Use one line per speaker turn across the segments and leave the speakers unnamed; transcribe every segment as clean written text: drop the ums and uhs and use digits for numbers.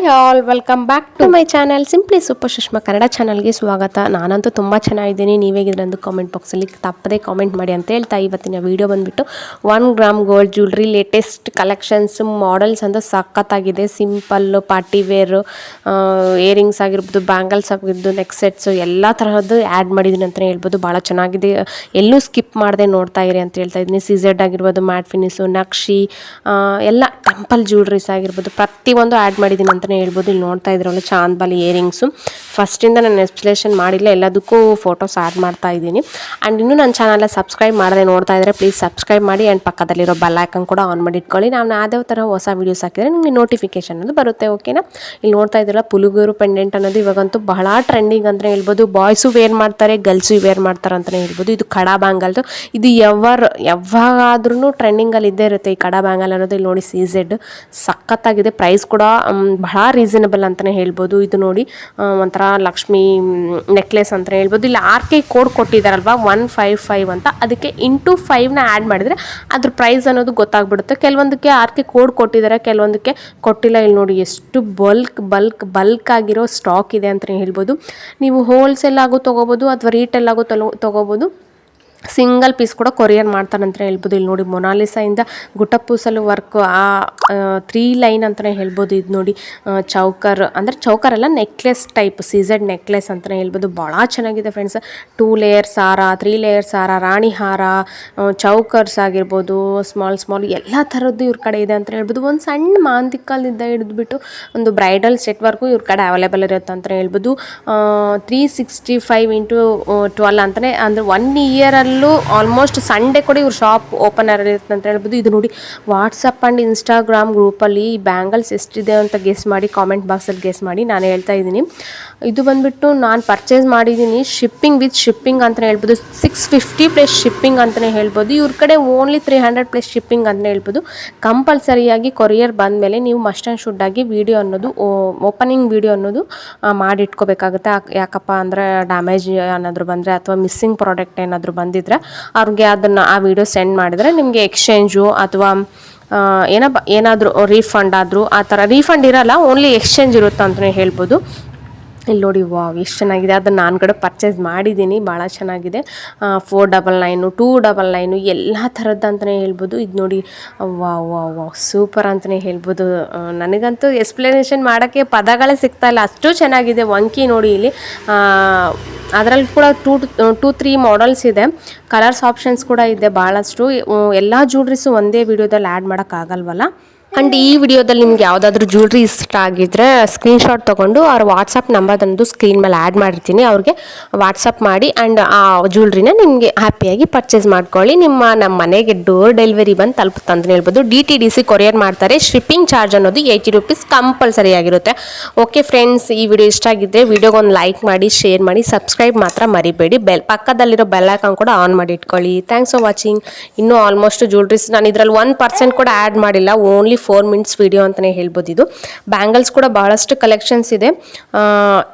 Hi all, welcome back to my channel simply super Sushma Kannada ಚಾನಲ್ಗೆ ಸ್ವಾಗತ. ನಾನಂತೂ ತುಂಬ ಚೆನ್ನಾಗಿದ್ದೀನಿ. ನೀವೇಗಿದ್ರೆ ಅಂತ ಕಾಮೆಂಟ್ ಬಾಕ್ಸಲ್ಲಿ ತಪ್ಪದೇ ಕಾಮೆಂಟ್ ಮಾಡಿ ಅಂತ ಹೇಳ್ತಾ ಇವತ್ತಿನ ವೀಡಿಯೋ ಬಂದುಬಿಟ್ಟು 1 gram gold jewellery latest collections models ಅಂತ ಸಖತ್ತಾಗಿದೆ. ಸಿಂಪಲ್ ಪಾರ್ಟಿ ವೇರು ಇಯರಿಂಗ್ಸ್ ಆಗಿರ್ಬೋದು, ಬ್ಯಾಂಗಲ್ಸ್ ಆಗಿರ್ಬೋದು, ನೆಕ್ ಸೆಟ್ಸು ಎಲ್ಲ ತರಹದ್ದು ಆ್ಯಡ್ ಮಾಡಿದ್ದೀನಿ ಅಂತಲೇ ಹೇಳ್ಬೋದು. ಭಾಳ ಚೆನ್ನಾಗಿದೆ, ಎಲ್ಲೂ ಸ್ಕಿಪ್ ಮಾಡದೆ ನೋಡ್ತಾ ಇರಿ ಅಂತ ಹೇಳ್ತಾ ಇದ್ದೀನಿ. ಸಿಝೆಡ್ ಆಗಿರ್ಬೋದು, ಮ್ಯಾಟ್ ಫಿನಿಸು, ನಕ್ಷಿ ಎಲ್ಲ ಟೆಂಪಲ್ ಜ್ಯುವೆಲ್ರೀಸ್ ಆಗಿರ್ಬೋದು ಪ್ರತಿಯೊಂದು ಆ್ಯಡ್ ಮಾಡಿದ್ದೀನಿ ಅಂತಲೇ ಹೇಳ್ಬೋದು. ಇಲ್ಲಿ ನೋಡ್ತಾ ಇದ್ರಲ್ಲ ಚಾಂದ್ಬಾಲಿ ಇಯರಿಂಗ್ಸು ಫಸ್ಟಿಂದ ನಾನು ಎಕ್ಸ್ಪ್ಲೇಷನ್ ಮಾಡಿಲ್ಲ, ಎಲ್ಲದಕ್ಕೂ ಫೋಟೋಸ್ ಆ್ಯಡ್ ಮಾಡ್ತಾ ಇದ್ದೀನಿ. ಆ್ಯಂಡ್ ಇನ್ನೂ ನನ್ನ ಚಾನಲ್ನ ಸಬ್ಸ್ಕ್ರೈಬ್ ಮಾಡದೆ ನೋಡ್ತಾ ಇದ್ದರೆ ಪ್ಲೀಸ್ ಸಬ್ಸ್ಕ್ರೈಬ್ ಮಾಡಿ ಆ್ಯಂಡ್ ಪಕ್ಕದಲ್ಲಿರೋ ಬೆಲ್ ಐಕನ್ ಕೂಡ ಆನ್ ಮಾಡಿ ಇಟ್ಕೊಳ್ಳಿ. ನಾವು ಯಾವುದೇ ಥರ ಹೊಸ ವೀಡಿಯೋಸ್ ಹಾಕಿದರೆ ನಿಮಗೆ ನೋಟಿಫಿಕೇಶನ್ ಅನ್ನೋದು ಬರುತ್ತೆ. ಓಕೆನಾ? ಇಲ್ಲಿ ನೋಡ್ತಾ ಇದ್ರಲ್ಲ ಪುಲುಗೂರು ಪೆಂಡೆಂಟ್ ಅನ್ನೋದು ಇವಾಗಂತೂ ಬಹಳ ಟ್ರೆಂಡಿಂಗ್ ಅಂತಲೇ ಹೇಳ್ಬೋದು. ಬಾಯ್ಸು ವೇರ್ ಮಾಡ್ತಾರೆ, ಗರ್ಲ್ಸು ವೇರ್ ಮಾಡ್ತಾರೆ ಅಂತಲೇ ಹೇಳ್ಬೋದು. ಇದು ಕಡಾ ಬ್ಯಾಂಗಲ್ದು, ಇದು ಯಾವಾಗಾದ್ರೂ ಟ್ರೆಂಡಿಂಗಲ್ಲಿ ಇದ್ದೇ ಇರುತ್ತೆ ಈ ಕಡಾ ಬ್ಯಾಂಗಲ್ ಅನ್ನೋದು. ಇಲ್ಲಿ ನೋಡಿ ಸಿಝೆಡ್ ಸಖತ್ತಾಗಿದೆ, ಪ್ರೈಸ್ ಕೂಡ ಬಹಳ ರೀಸನಬಲ್ ಅಂತಲೇ ಹೇಳ್ಬೋದು. ಇದು ನೋಡಿ ಒಂಥರ ಲಕ್ಷ್ಮಿ ನೆಕ್ಲೆಸ್ ಅಂತಲೇ ಹೇಳ್ಬೋದು. ಇಲ್ಲಿ RK ಕೋಡ್ ಕೊಟ್ಟಿದ್ದಾರಲ್ವ 155 ಅಂತ, ಅದಕ್ಕೆ ಇಂಟು 5ನ ಆ್ಯಡ್ ಮಾಡಿದರೆ ಅದ್ರ ಪ್ರೈಸ್ ಅನ್ನೋದು ಗೊತ್ತಾಗ್ಬಿಡುತ್ತೆ. ಕೆಲವೊಂದಕ್ಕೆ RK ಕೋಡ್ ಕೊಟ್ಟಿದ್ದಾರೆ, ಕೆಲವೊಂದಕ್ಕೆ ಕೊಟ್ಟಿಲ್ಲ. ಇಲ್ಲಿ ನೋಡಿ ಎಷ್ಟು ಬಲ್ಕ್ ಆಗಿರೋ ಸ್ಟಾಕ್ ಇದೆ ಅಂತಲೇ ಹೇಳ್ಬೋದು. ನೀವು ಹೋಲ್ಸೇಲ್ ಆಗು ತೊಗೋಬೋದು ಅಥವಾ ರೀಟೇಲ್ ಆಗು ತೊಗೋಬೋದು. ಸಿಂಗಲ್ ಪೀಸ್ ಕೂಡ ಕೊರಿಯರ್ ಮಾಡ್ತಾರೆ ಅಂತ ಹೇಳ್ಬೋದು. ಇಲ್ಲಿ ನೋಡಿ ಮೊನಾಲಿಸಾಯಿಂದ ಗುಟಪೂಸಲು ವರ್ಕ್ 3 ಲೈನ್ ಅಂತಲೇ ಹೇಳ್ಬೋದು. ಇದು ನೋಡಿ ಚೌಕರ್ ಅಂದರೆ ಚೌಕರಲ್ಲ, ನೆಕ್ಲೆಸ್ ಟೈಪ್ ಸಿಝೆಡ್ ನೆಕ್ಲೆಸ್ ಅಂತಲೇ ಹೇಳ್ಬೋದು. ಭಾಳ ಚೆನ್ನಾಗಿದೆ ಫ್ರೆಂಡ್ಸ್. 2 ಲೇಯರ್ಸ್ ಹಾರ, 3 ಲೇಯರ್ಸ್ ಹಾರ, ರಾಣಿ ಹಾರ, ಚೌಕರ್ಸ್ ಆಗಿರ್ಬೋದು, ಸ್ಮಾಲ್ ಎಲ್ಲ ಥರದ್ದು ಇವ್ರ ಕಡೆ ಇದೆ ಅಂತ ಹೇಳ್ಬೋದು. ಒಂದು ಸಣ್ಣ ಮಾಂತಿಕಲ್ಲಿದ್ದ ಹಿಡಿದ್ಬಿಟ್ಟು ಒಂದು ಬ್ರೈಡಲ್ ಸೆಟ್ವರೆಗೂ ಇವ್ರ ಕಡೆ ಅವೈಲೇಬಲ್ ಇರುತ್ತೆ ಅಂತಲೇ ಹೇಳ್ಬೋದು. 365 × 12 ಅಂತಲೇ ಅಂದರೆ 1 ಇಯರಲ್ಲಿ ಆಲ್ಮೋಸ್ಟ್ ಸಂಡೇ ಕೂಡ ಇವ್ರ ಶಾಪ್ ಓಪನ್ ಆಗಿರುತ್ತೆ ಅಂತ ಹೇಳ್ಬೋದು. ಇದು ನೋಡಿ ವಾಟ್ಸಪ್ ಆ್ಯಂಡ್ ಇನ್ಸ್ಟಾಗ್ರಾಮ್ ಗ್ರೂಪಲ್ಲಿ ಈ ಬ್ಯಾಂಗಲ್ಸ್ ಎಷ್ಟಿದೆ ಅಂತ ಗೆಸ್ ಮಾಡಿ, ಕಾಮೆಂಟ್ ಬಾಕ್ಸಲ್ಲಿ ಗೆಸ್ ಮಾಡಿ. ನಾನು ಹೇಳ್ತಾ ಇದ್ದೀನಿ, ಇದು ಬಂದುಬಿಟ್ಟು ನಾನು ಪರ್ಚೇಸ್ ಮಾಡಿದ್ದೀನಿ ವಿತ್ ಶಿಪ್ಪಿಂಗ್ ಅಂತಲೇ ಹೇಳ್ಬೋದು. 650 ಪ್ಲಸ್ ಶಿಪ್ಪಿಂಗ್ ಅಂತಲೇ ಹೇಳ್ಬೋದು. ಇವ್ರ ಕಡೆ ಓನ್ಲಿ 300 ಪ್ಲಸ್ ಶಿಪ್ಪಿಂಗ್ ಅಂತಲೇ ಹೇಳ್ಬೋದು. ಕಂಪಲ್ಸರಿಯಾಗಿ ಕೊರಿಯರ್ ಬಂದಮೇಲೆ ನೀವು ಮಸ್ಟ್ ಆ್ಯಂಡ್ ಶುಡ್ ಆಗಿ ವಿಡಿಯೋ ಅನ್ನೋದು ಓಪನಿಂಗ್ ವಿಡಿಯೋ ಅನ್ನೋದು ಮಾಡಿಟ್ಕೋಬೇಕಾಗುತ್ತೆ. ಯಾಕಪ್ಪ ಅಂದರೆ ಡ್ಯಾಮೇಜ್ ಏನಾದರೂ ಬಂದರೆ ಅಥವಾ ಮಿಸ್ಸಿಂಗ್ ಪ್ರಾಡಕ್ಟ್ ಏನಾದರೂ ಬಂದಿದ್ದರೆ ಅವ್ರಿಗೆ ಆ ವಿಡಿಯೋ ಸೆಂಡ್ ಮಾಡಿದರೆ ನಿಮಗೆ ಎಕ್ಸ್ಚೇಂಜು ಅಥವಾ ಏನಾದರೂ ರೀಫಂಡ್ ಆದರೂ ಆ ಥರ ರೀಫಂಡ್ ಇರೋಲ್ಲ, ಓನ್ಲಿ ಎಕ್ಸ್ಚೇಂಜ್ ಇರುತ್ತೆ ಅಂತಲೇ ಹೇಳ್ಬೋದು. ಇಲ್ಲಿ ನೋಡಿ ವಾವ್ ಎಷ್ಟು ಚೆನ್ನಾಗಿದೆ. ಅದನ್ನು ನಾನು ಕಡೆ ಪರ್ಚೇಸ್ ಮಾಡಿದ್ದೀನಿ, ಭಾಳ ಚೆನ್ನಾಗಿದೆ. 499 299 ಎಲ್ಲ ಥರದ್ದು ಅಂತಲೇ ಹೇಳ್ಬೋದು. ಇದು ನೋಡಿ ವಾವ್ ಸೂಪರ್ ಅಂತಲೇ ಹೇಳ್ಬೋದು. ನನಗಂತೂ ಎಕ್ಸ್ಪ್ಲನೇಷನ್ ಮಾಡೋಕ್ಕೆ ಪದಗಳೇ ಸಿಗ್ತಾಯಿಲ್ಲ, ಅಷ್ಟು ಚೆನ್ನಾಗಿದೆ. ವಂಕಿ ನೋಡಿ ಇಲ್ಲಿ ಅದರಲ್ಲಿ ಕೂಡ 2-3 ಮಾಡಲ್ಸ್ ಇದೆ, ಕಲರ್ಸ್ ಆಪ್ಷನ್ಸ್ ಕೂಡ ಇದೆ ಭಾಳಷ್ಟು. ಎಲ್ಲ ಜ್ಯುವೆಲ್ರೀಸು ಒಂದೇ ವಿಡಿಯೋದಲ್ಲಿ ಆ್ಯಡ್ ಮಾಡೋಕ್ಕಾಗಲ್ವಲ್ಲ. ಆ್ಯಂಡ್ ಈ ವಿಡಿಯೋದಲ್ಲಿ ನಿಮ್ಗೆ ಯಾವುದಾದ್ರೂ ಜ್ಯುವೆಲ್ರಿ ಇಷ್ಟ ಆಗಿದ್ದರೆ ಸ್ಕ್ರೀನ್ಶಾಟ್ ತೊಗೊಂಡು ಅವ್ರ ವಾಟ್ಸಪ್ ನಂಬರ್ದಂದು ಸ್ಕ್ರೀನ್ ಮೇಲೆ ಆ್ಯಡ್ ಮಾಡಿರ್ತೀನಿ, ಅವ್ರಿಗೆ ವಾಟ್ಸಪ್ ಮಾಡಿ ಆ್ಯಂಡ್ ಆ ಜ್ಯುವೆಲ್ರಿನ ನಿಮಗೆ ಹ್ಯಾಪಿಯಾಗಿ ಪರ್ಚೇಸ್ ಮಾಡ್ಕೊಳ್ಳಿ. ನಮ್ಮ ಮನೆಗೆ ಡೋರ್ ಡೆಲಿವರಿ ಬಂದು ತಲುಪುತ್ತೆ ಅಂತಲೇ ಹೇಳ್ಬೋದು. DTDC ಕೊರಿಯರ್ ಮಾಡ್ತಾರೆ. ಶಿಪ್ಪಿಂಗ್ ಚಾರ್ಜ್ ಅನ್ನೋದು 80 ರೂಪೀಸ್ ಕಂಪಲ್ಸರಿ ಆಗಿರುತ್ತೆ. ಓಕೆ ಫ್ರೆಂಡ್ಸ್, ಈ ವಿಡಿಯೋ ಇಷ್ಟ ಆಗಿದ್ದರೆ ವಿಡಿಯೋಗೊಂದು ಲೈಕ್ ಮಾಡಿ, ಶೇರ್ ಮಾಡಿ, ಸಬ್ಸ್ಕ್ರೈಬ್ ಮಾತ್ರ ಮರಿಬೇಡಿ. ಪಕ್ಕದಲ್ಲಿರೋ ಬೆಲ್ ಐಕಾನ್ ಕೂಡ ಆನ್ ಮಾಡಿ ಇಟ್ಕೊಳ್ಳಿ. Thanks for watching. ಇನ್ನೂ ಆಲ್ಮೋಸ್ಟ್ ಜ್ಯುವೆಲ್ರೀಸ್ ನಾನು ಇದರಲ್ಲಿ 1% ಕೂಡ ಆ್ಯಡ್ ಮಾಡಿಲ್ಲ, ಓನ್ಲಿ 4 ಮಿನಿಟ್ಸ್ ವಿಡಿಯೋ ಅಂತಲೇ ಹೇಳ್ಬೋದು. ಇದು ಬ್ಯಾಂಗಲ್ಸ್ ಕೂಡ ಬಹಳಷ್ಟು ಕಲೆಕ್ಷನ್ಸ್ ಇದೆ,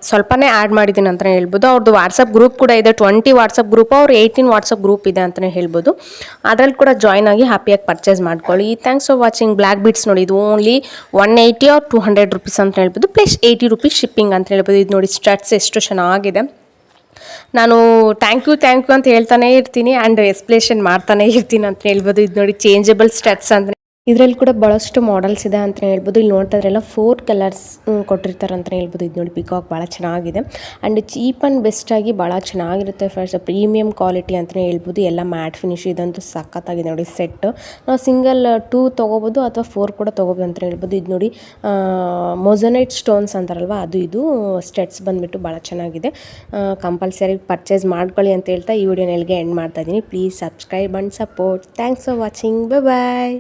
ಸ್ವಲ್ಪನೇ ಆ್ಯಡ್ ಮಾಡಿದ್ದೀನಿ ಅಂತಲೇ ಹೇಳ್ಬೋದು. ಅವ್ರದ್ದು ವಾಟ್ಸಪ್ ಗ್ರೂಪ್ ಕೂಡ ಇದೆ, 20 ವಾಟ್ಸಪ್ ಗ್ರೂಪ್, ಅವ್ರು 18 ವಾಟ್ಸಪ್ ಗ್ರೂಪ್ ಇದೆ ಅಂತಲೇ ಹೇಳ್ಬೋದು. ಅದರಲ್ಲಿ ಕೂಡ ಜಾಯ್ನ್ ಆಗಿ ಹ್ಯಾಪಿಯಾಗಿ ಪರ್ಚೇಸ್ ಮಾಡ್ಕೊಳ್ಳಿ. Thanks for watching. Black beads ನೋಡಿ, ಇದು ಓನ್ಲಿ 180 or 200 ರೂಪೀಸ್ ಅಂತ ಹೇಳ್ಬೋದು, ಪ್ಲಸ್ 80 ರೂಪೀಸ್ ಶಿಪ್ಪಿಂಗ್ ಅಂತ ಹೇಳ್ಬೋದು. ಇದು ನೋಡಿ ಸ್ಟಡ್ಸ್ ಎಷ್ಟು ಚೆನ್ನಾಗಿದೆ. ನಾನು ಥ್ಯಾಂಕ್ ಯು ಅಂತ ಹೇಳ್ತಾನೆ ಇರ್ತೀನಿ ಆ್ಯಂಡ್ ಎಕ್ಸ್ಪ್ಲೇಷನ್ ಮಾಡ್ತಾನೆ ಇರ್ತೀನಿ ಅಂತ ಹೇಳ್ಬೋದು. ಇದು ನೋಡಿ ಚೇಂಜಬಲ್ ಸ್ಟಡ್ಸ್ ಅಂದರೆ ಇದರಲ್ಲಿ ಕೂಡ ಭಾಳಷ್ಟು ಮಾಡಲ್ಸ್ ಇದೆ ಅಂತಲೇ ಹೇಳ್ಬೋದು. ಇಲ್ಲಿ ನೋಡ್ತಾ ಇದ್ರೆಲ್ಲ 4 ಕಲರ್ಸ್ ಕೊಟ್ಟಿರ್ತಾರೆ ಅಂತಲೇ ಹೇಳ್ಬೋದು. ಇದು ನೋಡಿ ಪಿಕಾಕ್ ಭಾಳ ಚೆನ್ನಾಗಿದೆ ಆ್ಯಂಡ್ ಚೀಪ್ ಆ್ಯಂಡ್ ಬೆಸ್ಟಾಗಿ ಭಾಳ ಚೆನ್ನಾಗಿರುತ್ತೆ ಫಸ್ಟ್, ಪ್ರೀಮಿಯಮ್ ಕ್ವಾಲಿಟಿ ಅಂತಲೇ ಹೇಳ್ಬೋದು. ಎಲ್ಲ ಮ್ಯಾಟ್ ಫಿನಿಶ್, ಇದಂತೂ ಸಖತ್ತಾಗಿದೆ ನೋಡಿ ಸೆಟ್. ನಾವು ಸಿಂಗಲ್ 2 ತೊಗೋಬೋದು ಅಥವಾ 4 ಕೂಡ ತೊಗೋಬೋದು ಅಂತ ಹೇಳ್ಬೋದು. ಇದು ನೋಡಿ ಮೊಸನೈಟ್ ಸ್ಟೋನ್ಸ್ ಅಂತಾರಲ್ವ, ಇದು ಸ್ಟೆಟ್ಸ್ ಬಂದುಬಿಟ್ಟು ಭಾಳ ಚೆನ್ನಾಗಿದೆ. ಕಂಪಲ್ಸರಿ ಪರ್ಚೇಸ್ ಮಾಡ್ಕೊಳ್ಳಿ ಅಂತ ಹೇಳ್ತಾ ಈ ವಿಡಿಯೋನ ಎಲ್ಲಿಗೆ ಎಂಡ್ ಮಾಡ್ತಾ ಇದ್ದೀನಿ. Please subscribe and support. Thanks for watching. Bye.